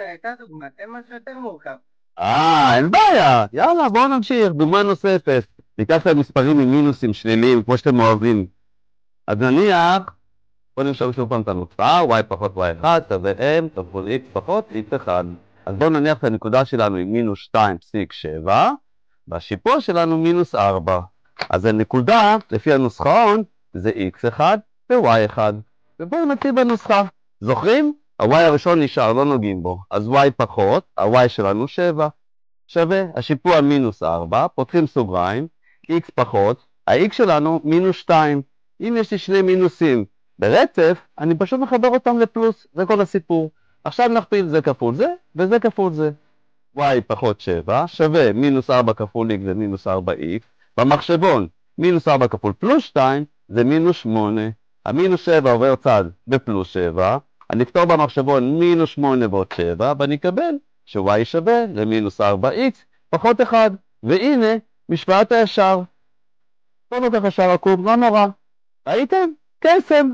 הייתה דוגמה, אין משהו יותר מורכב. אין בעיה. יאללה, בואו נמשיך. דוגמה נוספת. ניקח את המספרים עם מינוסים שליליים, כמו שאתם אוהבים. אז נניח, בואו נרשום שוב פעם את הנוסחה, y פחות y1 שווה m כפול x פחות x1. אז בואו נניח את הנקודה שלנו היא מינוס 2.7, והשיפוע שלנו מינוס 4. אז הנקודה, לפי הנוסחאון, זה x1 ו-y1. ובואו נתחיל בנוסחה. זוכרים? ה-y הראשון נשאר, לא נוגעים בו. אז y פחות, ה-y שלנו 7. שווה, השיפוע מינוס 4, פותחים סוגריים, x פחות, ה-x שלנו מינוס 2. אם יש לי שני מינוסים ברצף, אני פשוט מחבר אותם לפלוס, זה כל הסיפור. עכשיו נכפיל זה כפול זה, וזה כפול זה. y פחות 7 שווה מינוס 4 כפול x זה מינוס 4x. במחשבון, מינוס 4 כפול פלוס 2 זה מינוס 8. המינוס 7 עובר צד בפלוס 7. אני אכתוב במחשבון מינוס 8 ועוד 7, ואני אקבל ש-y שווה למינוס 4x פחות 1. והנה, משוואת הישר. לא כל כך ישר עקום, לא נורא. ראיתם? קסם.